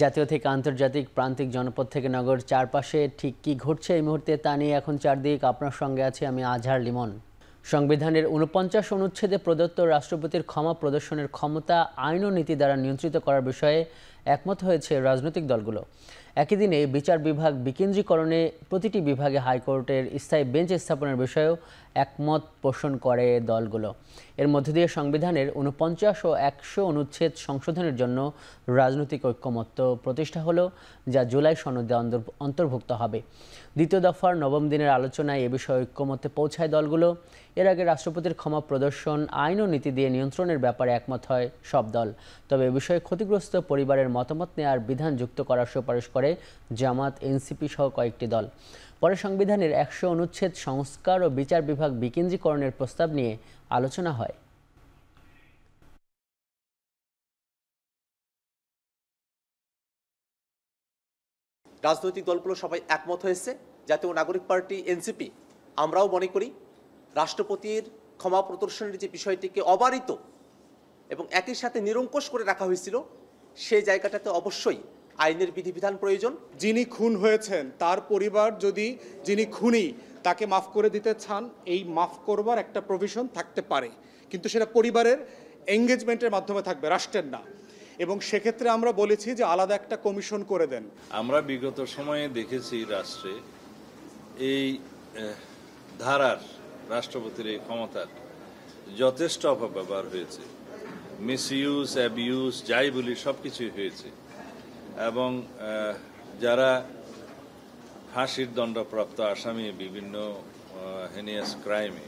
জাতীয় থেকে আন্তর্জাতিক, প্রান্তিক, জনপদ থেকে নগর, চারপাশে ঠিক কী ঘটছে এই মুহূর্তে তা নিয়ে এখন চারদিক আপনার সঙ্গে আছি আমি আজহার লিমন। সংবিধানের ৪৯ অনুচ্ছেদে প্রদত্ত রাষ্ট্রপতির ক্ষমা প্রদর্শনের ক্ষমতা আইন ও নীতি দ্বারা নিয়ন্ত্রিত করার বিষয়ে একমত হয়েছে রাজনৈতিক দলগুলো। একই দিনে বিচার বিভাগ বিকেন্দ্রীকরণে প্রতিটি বিভাগে হাইকোর্টের স্থায়ী বেঞ্চ স্থাপনের বিষয়েও একমত পোষণ করে দলগুলো। এর মধ্য দিয়ে সংবিধানের ৪৯ ও ১০০ অনুচ্ছেদ সংশোধনের জন্য রাজনৈতিক ঐক্যমত্য প্রতিষ্ঠা হলো, যা জুলাই সনদে অন্তর্ভুক্ত হবে। দ্বিতীয় দফার নবম দিনের আলোচনায় এ বিষয়ে ঐক্যমত্যে পৌঁছায় দলগুলো। এর আগে রাষ্ট্রপতির ক্ষমা প্রদর্শন আইন ও নীতি দিয়ে নিয়ন্ত্রণের ব্যাপারে একমত হয় সব দল। তবে এ বিষয়ে ক্ষতিগ্রস্ত পরিবারের মতামত নেওয়ার বিধান যুক্ত করার সুপারিশ করে জামাত, এনসিপি সহ কয়েকটি দল। পরে সংবিধানের ১০০ অনুচ্ছেদ সংস্কার ও বিচার বিভাগ বিকেন্দ্রীকরণের প্রস্তাব নিয়ে আলোচনা হয়। রাজনৈতিক দলগুলো সবাই একমত হয়েছে। জাতীয় নাগরিক পার্টি, এনসিপি, আমরাও মনে করি রাষ্ট্রপতির ক্ষমা প্রদর্শনের যে বিষয়টিকে অবারিত এবং একই সাথে নিরঙ্কুশ করে রাখা হয়েছিল, সেই জায়গাটাতে অবশ্যই আইনের বিধিবিধান প্রয়োজন। যিনি খুন হয়েছেন তার পরিবার যদি যিনি খুনি তাকে মাফ করে দিতে চান, এই মাফ করবার একটা প্রভিশন থাকতে পারে, কিন্তু সেটা পরিবারের এঙ্গেজমেন্টের মাধ্যমে থাকবে, রাষ্ট্রের না। এবং সেক্ষেত্রে আমরা বলেছি যে আলাদা একটা কমিশন করে দেন। আমরা বিগত সময়ে দেখেছি রাষ্ট্রে এই ধারার, রাষ্ট্রপতির এই ক্ষমতার যথেষ্ট অপব্যবহার হয়েছে, মিসইউজ, অ্যাবিউজ, যাই বলি সব কিছুই হয়েছে। এবং যারা ফাঁসির দণ্ডপ্রাপ্ত আসামি বিভিন্ন হেনিয়াস ক্রাইমে,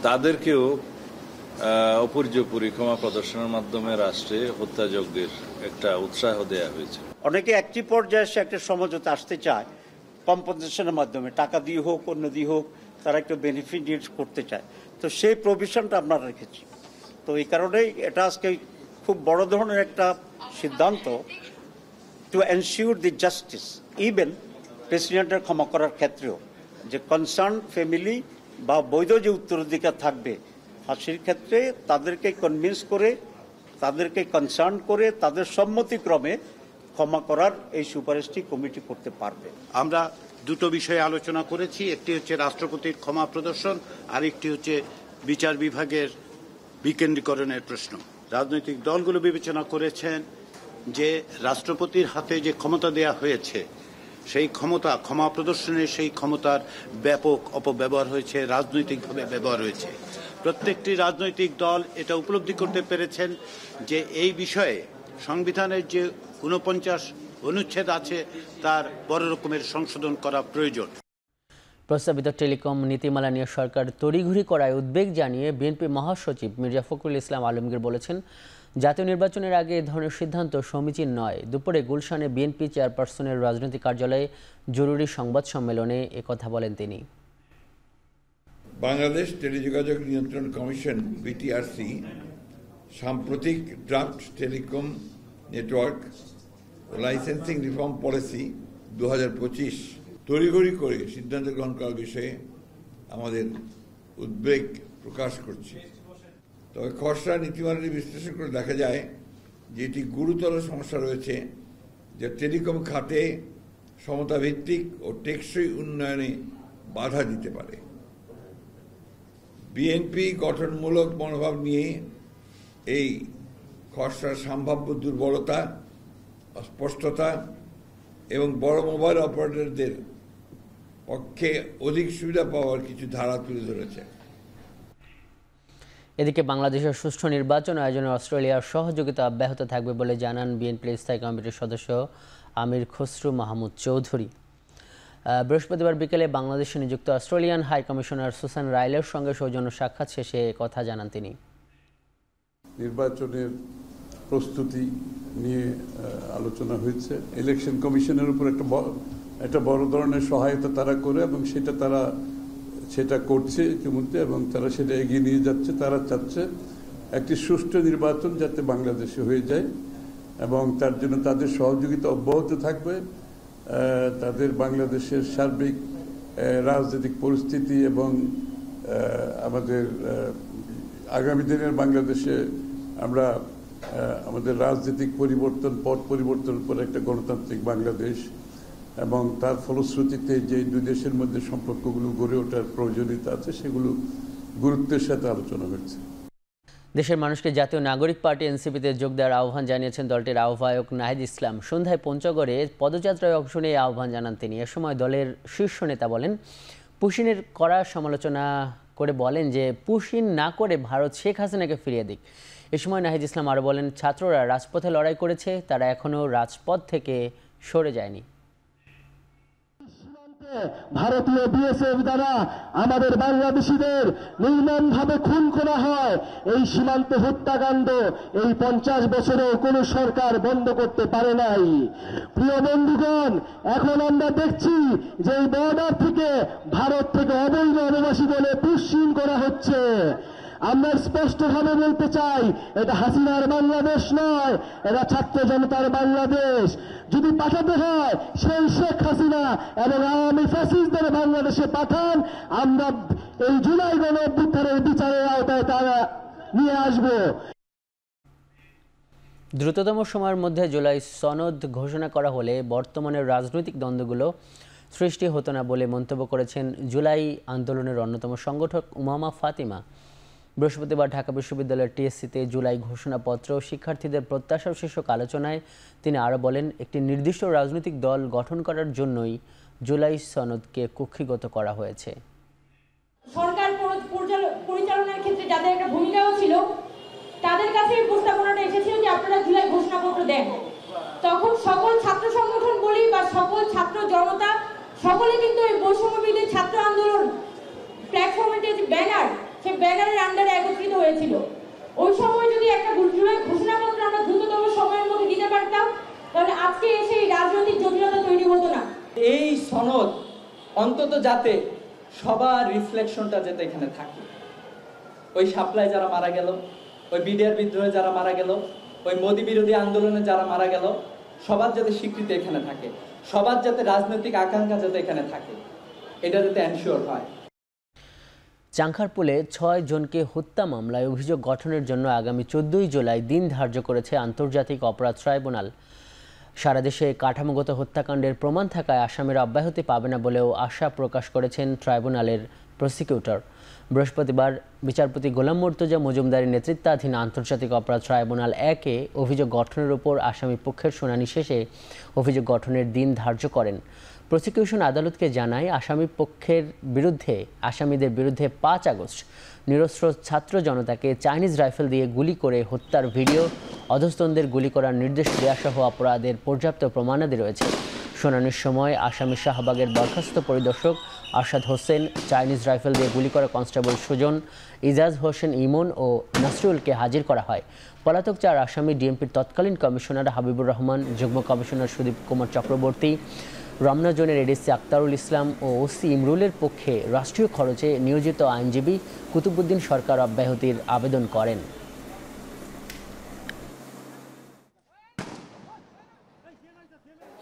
তাদেরকেও অপর্যাপ্ত ক্ষমা প্রদর্শনের মাধ্যমে রাষ্ট্রে হত্যাযজ্ঞের একটা উৎসাহ দেওয়া হয়েছে। অনেকে একটি পর্যায়ে এসে একটা সমঝোতা আসতে চায়, কম্পেনসেশনের মাধ্যমে, টাকা দিয়ে হোক অন্য দিয়ে হোক, তারা একটু বেনিফিট করতে চায়। তো সেই প্রভিশনটা আমরা রেখেছি। তো এই কারণেই এটা আজকে খুব বড় ধরনের একটা সিদ্ধান্ত, to ensure the justice, even প্রেসিডেন্টের ক্ষমা করার ক্ষেত্রেও, যে কনসার্ন ফ্যামিলি বা বৈধ যে উত্তরাধিকার থাকবে ফাঁসির ক্ষেত্রে, তাদেরকে কনভিন্স করে, তাদেরকে কনসার্ন করে, তাদের সম্মতিক্রমে ক্ষমা করার এই সুপারিশটি কমিটি করতে পারবে। আমরা দুটো বিষয়ে আলোচনা করেছি, একটি হচ্ছে রাষ্ট্রপতির ক্ষমা প্রদর্শন, আর একটি হচ্ছে বিচার বিভাগের বিকেন্দ্রীকরণের প্রশ্ন। রাজনৈতিক দলগুলো বিবেচনা করেছেন যে রাষ্ট্রপতির হাতে যে ক্ষমতা দেয়া হয়েছে, সেই ক্ষমতা, ক্ষমা প্রদর্শনের সেই ক্ষমতার ব্যাপক অপব্যবহার হয়েছে, রাজনৈতিকভাবে ব্যবহার হয়েছে। প্রত্যেকটি রাজনৈতিক দল এটা উপলব্ধি করতে পেরেছেন যে এই বিষয়ে সংবিধানের যে ৪৯ অনুচ্ছেদ আছে তার বড় রকমের সংশোধন করা প্রয়োজন। প্রস্তাবিত টেলিকম নীতিমালা নিয়ে সরকার তড়িঘড়ি করায় উদ্বেগ জানিয়ে বিএনপি মহাসচিব মির্জা ফখরুল ইসলাম আলমগীর বলেছেন, জাতীয় নির্বাচনের আগে এ ধরনের সিদ্ধান্ত সমীচীন নয়। দুপুরে গুলশানে বিএনপি চেয়ারপারসনের রাজনৈতিক কার্যালয়ে জরুরি সংবাদ সম্মেলনে একথা বলেন তিনি। বাংলাদেশ টেলিযোগাযোগ নিয়ন্ত্রণ কমিশন বিটিআরসি সাম্প্রতিক draft telecom network licensing reform policy ২০২৫ তড়িঘড়ি করে সিদ্ধান্ত গ্রহণ করার বিষয়ে আমাদের উদ্বেগ প্রকাশ করছি। তবে খসড়া নীতিমালাটি বিশ্লেষণ করে দেখা যায় যে এটি গুরুতর সমস্যা রয়েছে, যা টেলিকম খাতে সমতাভিত্তিক ও টেকসই উন্নয়নে বাধা দিতে পারে। বিএনপি গঠনমূলক মনোভাব নিয়ে এই খসড়ার সম্ভাব্য দুর্বলতা, অস্পষ্টতা এবং বড় মোবাইল অপারেটরদের পক্ষে অধিক সুবিধা পাওয়ার কিছু ধারা তুলে ধরেছে। এদিকে বাংলাদেশের সুষ্ঠু নির্বাচন আয়োজনে অস্ট্রেলিয়ার সহযোগিতা অব্যাহত থাকবে বলে জানান বিএনপির স্থায়ী কমিটির সদস্য আমির খসরু মাহমুদ চৌধুরী। বৃহস্পতিবার বিকেলে বাংলাদেশে নিযুক্ত অস্ট্রেলিয়ান হাই কমিশনার সুসান রাইলের সঙ্গে সৌজন্য সাক্ষাৎ শেষে কথা জানান তিনি। নির্বাচনের প্রস্তুতি নিয়ে আলোচনা হয়েছে। ইলেকশন কমিশনের উপর একটা বড় ধরনের সহায়তা তারা করে এবং সেটা করছে ইতিমধ্যে, এবং তারা সেটা এগিয়ে নিয়ে যাচ্ছে। তারা চাচ্ছে একটি সুষ্ঠু নির্বাচন যাতে বাংলাদেশে হয়ে যায় এবং তার জন্য তাদের সহযোগিতা অব্যাহত থাকবে। তাদের বাংলাদেশের সার্বিক রাজনৈতিক পরিস্থিতি এবং আমাদের আগামী দিনের বাংলাদেশে আমরা আমাদের রাজনৈতিক পরিবর্তন, পট পরিবর্তনের পর একটা গণতান্ত্রিক বাংলাদেশ এবং তার ফলশ্রুতিতে যে দুই দেশের মধ্যে সম্পর্কগুলো গড়ে ওঠার প্রয়োজনীয়তা আছে সেগুলো গুরুত্বের সাথে আলোচনা হয়েছে। দেশের মানুষকে জাতীয় নাগরিক পার্টি এনসিপিতে যোগ দেওয়ার আহ্বান জানিয়েছেন দলটির আহ্বায়ক নাহিদ ইসলাম। সন্ধ্যায় পঞ্চগড়ে পদযাত্রায় অংশ নিয়ে আহ্বান জানান তিনি। এ সময় দলের শীর্ষ নেতা বলেন, পুশিনের কড়া সমালোচনা করে বলেন যে পুশিন না করে ভারত শেখ হাসিনাকে ফিরিয়ে দিক। এ সময় নাহিদ ইসলাম আরও বলেন, ছাত্ররা রাজপথে লড়াই করেছে, তারা এখনও রাজপথ থেকে সরে যায়নি। ভারতীয় বিএসএফ দ্বারা আমাদের বাংলাদেশিদের নির্মমভাবে খুন করা হয়। এই সীমান্ত হত্যাকাণ্ড এই 50 বছরেও কোন সরকার বন্ধ করতে পারে নাই। প্রিয় বন্ধুগণ, এখন আমরা দেখছি যে এই বর্ডার থেকে ভারত থেকে অবৈধ অভিবাসী বলে পুশিন করা হচ্ছে। আমরা স্পষ্টভাবে বলতে চাই, এটা হাসিনার বাংলাদেশ নয়, এটা ছাত্র জনতার বাংলাদেশ। যদি পাঠাতে হয় সেই শেখ হাসিনা এবং আওয়ামী ফ্যাসিস্টদের বাংলাদেশে পাঠান, আমরা এই জুলাই গণঅভ্যুত্থানের বিচারের আওতায় তারা নিয়ে আসব। দ্রুততম সময়ের মধ্যে জুলাই সনদ ঘোষণা করা হলে বর্তমানের রাজনৈতিক দ্বন্দ্বগুলো সৃষ্টি হতো না বলে মন্তব্য করেছেন জুলাই আন্দোলনের অন্যতম সংগঠক উমামা ফাতিমা। বৃহস্পতিবার ঢাকা বিশ্ববিদ্যালয়ের টিএসসিতে জুলাই ঘোষণাপত্র শিক্ষার্থীদের প্রত্যাশা শীর্ষক আলোচনায় তিনি আরও বলেন, একটি নির্দিষ্ট রাজনৈতিক দল গঠন করার জন্যই জুলাই সনদকে কক্ষিগত করা হয়েছে। সরকার পরিচালনার ক্ষেত্রে যাদের একটা ভূমিকাও ছিল, তাদের কাছে এই প্রস্তাবনাটা এসেছিল যে আপনারা জুলাই ঘোষণাপত্র দেন। তখন সকল ছাত্র সংগঠন বলি বা সকল ছাত্র জনতা সকলে কিন্তু এই বৈষম্যবিরোধী ছাত্র আন্দোলন প্ল্যাটফর্মের যে ব্যানার, সেই ব্যানারের আন্ডারে একত্রিত হয়েছিল। ওই সময় যদি একটা জুলাই ঘোষণাপত্র আমরা দ্রুততম সময়ের মধ্যে দিতে পারতাম, তাহলে আজকে এসে এই রাজনৈতিক জটিলতা তৈরি হতো না। এই সনদ অন্তত যাতে সবার রিফ্লেকশনটা যাতে এখানে থাকে, ওই সাপ্লাই যারা মারা গেল, ওই বিডিআর বিদ্রোহে যারা মারা গেল, ওই মোদী বিরোধী আন্দোলনে যারা মারা গেল, সবার যাতে স্বীকৃতি এখানে থাকে, সবার যাতে রাজনৈতিক আকাঙ্ক্ষা যাতে এখানে থাকে, এটা যাতে এনশিওর হয়। চাংখারপুলে 6 জনকে হত্যা মামলায় অভিযোগ গঠনের জন্য আগামী 14 জুলাই দিন ধার্য করেছে আন্তর্জাতিক অপরাধ ট্রাইব্যুনাল। সারা দেশে কাঠামোগত হত্যাকাণ্ডের প্রমাণ থাকায় আসামিরা অব্যাহতি পাবে না বলেও আশা প্রকাশ করেছেন ট্রাইব্যুনালের প্রসিকিউটর। বৃহস্পতিবার বিচারপতি গোলাম মুর্তজা মজুমদারের নেতৃত্বাধীন আন্তর্জাতিক অপরাধ ট্রাইব্যুনাল 1-এ অভিযোগ গঠনের উপর আসামি পক্ষের শুনানি শেষে অভিযোগ গঠনের দিন ধার্য করেন। প্রসিকিউশন আদালতকে জানায়, আসামিদের বিরুদ্ধে 5 আগস্ট নিরস্ত্র ছাত্র জনতাকে চাইনিজ রাইফেল দিয়ে গুলি করে হত্যার ভিডিও, অধস্তনদের গুলি করার নির্দেশ দেওয়াসহ অপরাধের পর্যাপ্ত প্রমাণাদি রয়েছে। শুনানির সময় আসামি শাহবাগের বরখাস্ত পরিদর্শক আরশাদ হোসেন, চাইনিজ রাইফেল দিয়ে গুলি করা কনস্টেবল সুজন, ইজাজ হোসেন ইমন ও নাসরুলকে হাজির করা হয়। পলাতক 4 আসামি ডিএমপির তৎকালীন কমিশনার হাবিবুর রহমান, যুগ্ম কমিশনার সুদীপ কুমার চক্রবর্তী, রমনা জোনের এডিসি আক্তারুল ইসলাম ও ওসি ইমরুলের পক্ষে রাষ্ট্রীয় খরচে নিয়োজিত আইনজীবী কুতুবুদ্দিন সরকার অব্যাহতির আবেদন করেন।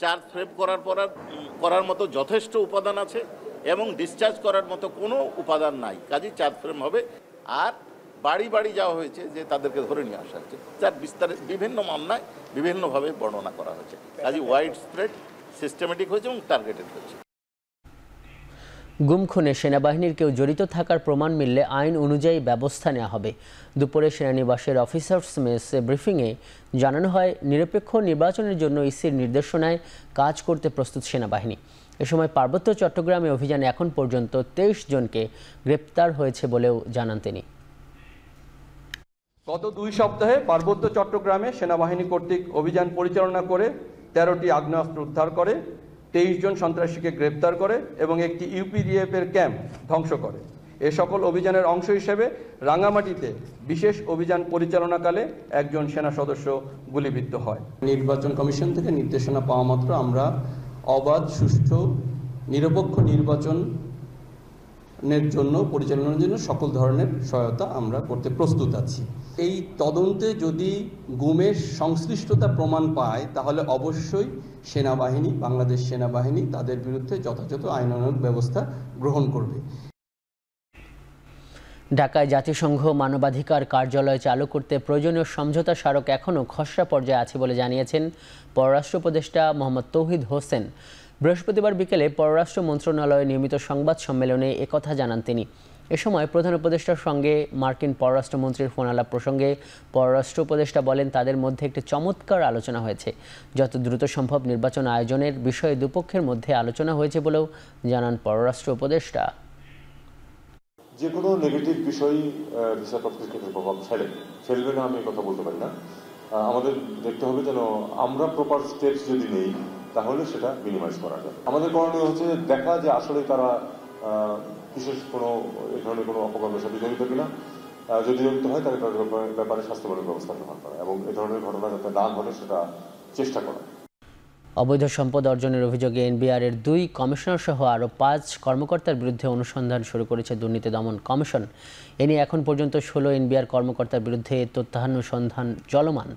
চার্জ ফ্রেম করার মতো যথেষ্ট উপাদান আছে এবং ডিসচার্জ করার মতো কোনো উপাদান নাই, কাজেই চার্জ ফ্রেম হবে। আর বাড়ি বাড়ি যাওয়া হয়েছে যে তাদেরকে ধরে নিয়ে আসা হচ্ছে, যার বিস্তারে বিভিন্ন মামলায় বিভিন্নভাবে বর্ণনা করা হয়েছে। কাজেই ওয়াইড স্প্রেড, সিস্টেমেটিক হয়েছে এবং টার্গেটেড হয়েছে। গুম খুনে সেনাবাহিনীর কেউ জড়িত থাকার প্রমাণ মিললে আইন অনুযায়ী ব্যবস্থা নেওয়া হবে। দুপুরে সেনানিবাসের অফিসার্স মেসে ব্রিফিংয়ে জানানো হয়, নিরপেক্ষ নির্বাচনের জন্য ইসির নির্দেশনায় কাজ করতে প্রস্তুত সেনাবাহিনী। এ সময় পার্বত্য চট্টগ্রামে অভিযানে এখন পর্যন্ত 23 জনকে গ্রেপ্তার হয়েছে বলেও জানান তিনি। গত 2 সপ্তাহে পার্বত্য চট্টগ্রামে সেনাবাহিনী কর্তৃক অভিযান পরিচালনা করে 13টি আগ্নেয়াস্ত্র উদ্ধার করে, 23 জন সন্ত্রাসীকে গ্রেপ্তার করে এবং একটি ইউপিডিএফ-এর ক্যাম্প ধ্বংস করে। এ সকল অভিযানের অংশ হিসেবে রাঙ্গামাটিতে বিশেষ অভিযান পরিচালনাকালে একজন সেনা সদস্য গুলিবিদ্ধ হয়। নির্বাচন কমিশন থেকে নির্দেশনা পাওয়া মাত্র আমরা অবাধ, সুষ্ঠু, নিরপেক্ষ নির্বাচনের জন্য পরিচালনার জন্য সকল ধরনের সহায়তা আমরা করতে প্রস্তুত আছি। এই তদন্তে যদি গুমের সংশ্লিষ্টতা প্রমাণ পায় তাহলে অবশ্যই সেনাবাহিনী, বাংলাদেশ সেনাবাহিনী তাদের বিরুদ্ধে যথাযথ আইনানুগ ব্যবস্থা গ্রহণ করবে। ঢাকায় জাতিসংঘ মানবাধিকার কার্যালয় চালু করতে প্রয়োজনীয় সমঝোতা স্মারক এখনও খসড়া পর্যায়ে আছে বলে জানিয়েছেন পররাষ্ট্র উপদেষ্টা মোহাম্মদ তৌহিদ হোসেন। বৃহস্পতিবার বিকেলে পররাষ্ট্র মন্ত্রণালয়ে নিয়মিত সংবাদ সম্মেলনে একথা জানান তিনি। এ সময় প্রধান উপদেষ্টার সঙ্গে মার্কিন পররাষ্ট্রমন্ত্রীর ফোন আলাপ প্রসঙ্গে পররাষ্ট্র উপদেষ্টা বলেন, তাদের মধ্যে একটি চমৎকার আলোচনা হয়েছে। যত দ্রুত সম্ভব নির্বাচন আয়োজনের বিষয়ে দুপক্ষের মধ্যে আলোচনা হয়েছে বলেও জানান পররাষ্ট্র উপদেষ্টা। যে কোনো নেগেটিভ বিষয়ই ভিসা প্রসেসের ক্ষেত্রে প্রভাব ফেলবে না, আমি কথা বলতে পারি না। আমাদের দেখতে হবে যেন আমরা প্রপার স্টেপস যদি নেই তাহলে সেটা মিনিমাইজ করা যায়। আমাদের করণীয় হচ্ছে দেখা যে আসলে তারা বিশেষ কোনো এই ধরনের কোনো অপকর্মের সাথে জড়িত কিনা, যদি জড়িত হয় তাহলে তাদের ব্যাপারে স্বাস্থ্যবানের ব্যবস্থা গ্রহণ করা এবং এই ধরনের ঘটনা যাতে না ঘটে সেটা চেষ্টা করা। অবৈধ সম্পদ অর্জনের অভিযোগে এনবিআরের 2 কমিশনার সহ আরও 5 কর্মকর্তার বিরুদ্ধে অনুসন্ধান শুরু করেছে দুর্নীতি দমন কমিশন। এ নিয়ে এখন পর্যন্ত 16 এনবিআর কর্মকর্তার বিরুদ্ধে তথ্যানুসন্ধান চলমান।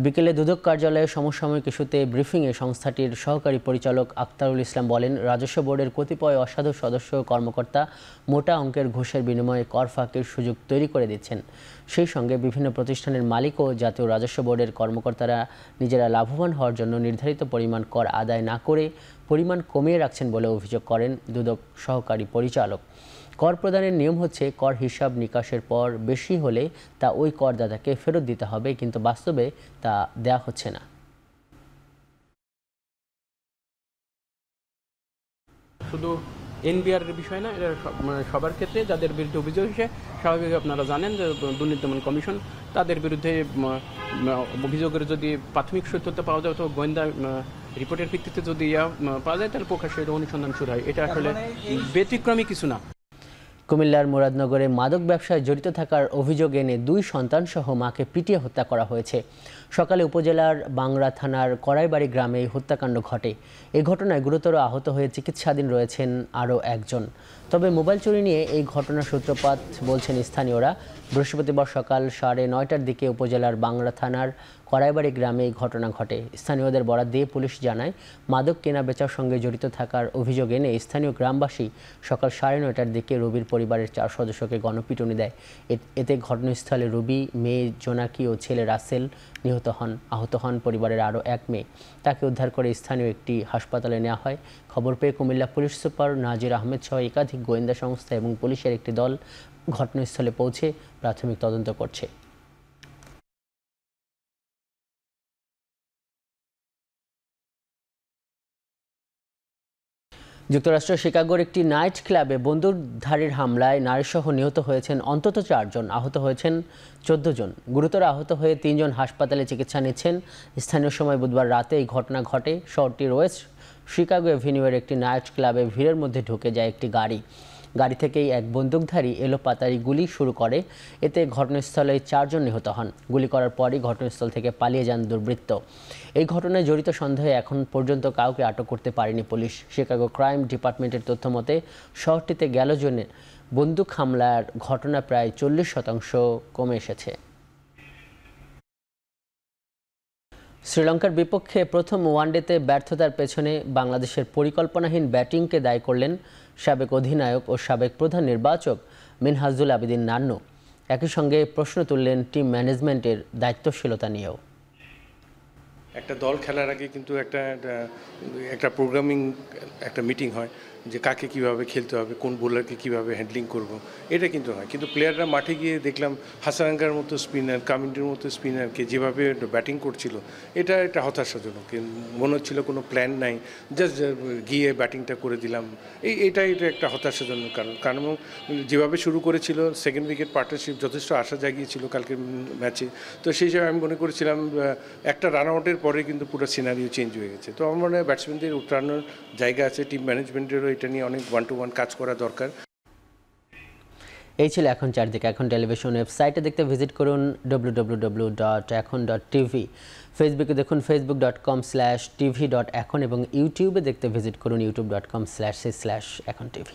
বিকেলে দুদক কার্যালয়ে সমসাময়িক ইস্যুতে ব্রিফিংয়ে সংস্থাটির সহকারী পরিচালক আক্তারুল ইসলাম বলেন, রাজস্ব বোর্ডের কতিপয় অসাধু সদস্য কর্মকর্তা মোটা অঙ্কের ঘুষের বিনিময়ে কর ফাঁকির সুযোগ তৈরি করে দিচ্ছেন। সেই সঙ্গে বিভিন্ন প্রতিষ্ঠানের মালিক ও জাতীয় রাজস্ব বোর্ডের কর্মকর্তারা নিজেরা লাভবান হওয়ার জন্য নির্ধারিত পরিমাণ কর আদায় না করে পরিমাণ কমিয়ে রাখছেন বলে অভিযোগ করেন দুদক সহকারী পরিচালক। কর প্রদানের নিয়ম হচ্ছে কর হিসাব নিকাশের পর বেশি হলে তা ওই করদাতাকে ফেরত দিতে হবে, কিন্তু বাস্তবে তা দেয়া হচ্ছে না। শুধু এনবিআর এর বিষয় না, এটা সবার ক্ষেত্রে যাদের বিরুদ্ধে অভিযোগ এসে স্বাভাবিক আপনারা জানেন যে দুর্নীতি দমন কমিশন তাদের বিরুদ্ধে অভিযোগের যদি প্রাথমিক সত্যতা পাওয়া যায় অথবা গোয়েন্দা রিপোর্টের ভিত্তিতে যদি পাওয়া যায় তাহলে প্রকাশ্যে অনুসন্ধান শুরু হয়। এটা আসলে ব্যতিক্রমী কিছু না। কুমিল্লার মুরাদনগরে মাদক ব্যবসায় জড়িত থাকার অভিযোগ এনে 2 সন্তান সহ মাকে পিটিয়ে হত্যা করা হয়েছে। সকালে উপজেলার বাংরা থানার কড়াইবাড়ি গ্রামে এই হত্যাকাণ্ড ঘটে। এই ঘটনায় গুরুতর আহত হয়ে চিকিৎসাধীন রয়েছেন আরও একজন। তবে মোবাইল চুরি নিয়ে এই ঘটনার সূত্রপাত বলছেন স্থানীয়রা। বৃহস্পতিবার সকাল 9:30টার দিকে উপজেলার বাংরা থানার কড়াইবাড়ি গ্রামে এই ঘটনা ঘটে। স্থানীয়দের বরাত দিয়ে পুলিশ জানায়, মাদক কেনা বেচার সঙ্গে জড়িত থাকার অভিযোগ এনে স্থানীয় গ্রামবাসী সকাল 9:30টার দিকে রবির পরিবারের 4 সদস্যকে গণপিটুনি দেয়। এতে ঘটনাস্থলে রবি, মেয়ে জোনাকি ও ছেলে রাসেল নিহত হন। আহত হন পরিবারের আরও এক মেয়ে। তাকে উদ্ধার করে স্থানীয় একটি হাসপাতালে নেওয়া হয়। খবর পেয়ে কুমিল্লা পুলিশ সুপার নাজির আহমেদ সহ একাধিক গোয়েন্দা সংস্থা এবং পুলিশের একটি দল ঘটনাস্থলে পৌঁছে প্রাথমিক তদন্ত করছে। যুক্তরাষ্ট্রের শিকাগোর একটি নাইট ক্লাবে বন্দুকধারীর হামলায় নারীসহ নিহত হয়েছেন অন্তত 4 জন, আহত হয়েছেন 14 জন। গুরুতর আহত হয়ে 3 জন হাসপাতালে চিকিৎসা নিচ্ছেন। স্থানীয় সময় বুধবার রাতে এই ঘটনা ঘটে। শহরটির ওয়েস্ট শিকাগো এভিনিউয়ের একটি নাইট ক্লাবে ভিড়ের মধ্যে ঢুকে যায় একটি গাড়ি থেকেই এক বন্দুকধারী এলোপাতাড়ি গুলি শুরু করে। এতে ঘটনাস্থলে 4 জন নিহত হন। গুলি করার পরই ঘটনাস্থল থেকে পালিয়ে যান দুর্বৃত্ত। এই ঘটনায় জড়িত সন্দেহে এখন পর্যন্ত কাউকে আটক করতে পারেনি পুলিশ। শিকাগো ক্রাইম ডিপার্টমেন্টের তথ্য মতে শহরটিতে গেল জুনে বন্দুক হামলার ঘটনা প্রায় 40% কমে এসেছে। শ্রীলঙ্কার বিপক্ষে প্রথম ওয়ানডেতে ব্যর্থতার পেছনে বাংলাদেশের পরিকল্পনাহীন ব্যাটিংকে দায়ী করলেন সাবেক অধিনায়ক ও সাবেক প্রধান নির্বাচক মিনহাজুল আবেদিন নান্নু। একই সঙ্গে প্রশ্ন তুললেন টিম ম্যানেজমেন্টের দায়িত্বশীলতা নিয়েও। একটা দল খেলার আগে কিন্তু একটা প্রোগ্রামিং একটা মিটিং হয় যে কাকে কিভাবে খেলতে হবে, কোন বোলারকে কিভাবে হ্যান্ডলিং করব, এটা কিন্তু হয়। কিন্তু প্লেয়াররা মাঠে গিয়ে দেখলাম হাসারাঙ্গার মতো স্পিনার, কামিন্ডের মতো স্পিনারকে যেভাবে ব্যাটিং করছিল, এটা একটা হতাশাজনক। মনে হচ্ছিল কোনো প্ল্যান নাই, জাস্ট গিয়ে ব্যাটিংটা করে দিলাম। এটা একটা হতাশাজনক কারণ যেভাবে শুরু করেছিল সেকেন্ড উইকেট পার্টনারশিপ যথেষ্ট আশা জাগিয়েছিল কালকের ম্যাচে। তো সেই হিসাবে আমি মনে করেছিলাম একটা রান আউটের পরে কিন্তু পুরো সিনারিও চেঞ্জ হয়ে গেছে। তো আমার মনে হয় ব্যাটসম্যানদের উত্তরানোর জায়গা আছে, টিম ম্যানেজমেন্টেরও এটা নিয়ে অনেক 1-to-1 কাজ করা দরকার। এই ছিল এখন চারদিকে। এখন টেলিভিশন ওয়েবসাইটে দেখতে ভিজিট করুন www.ekhon.tv। ফেসবুকে দেখুন facebook.com/tv.ekhon এবং ইউটিউবে দেখতে ভিজিট করুন youtube.com/ekhon tv।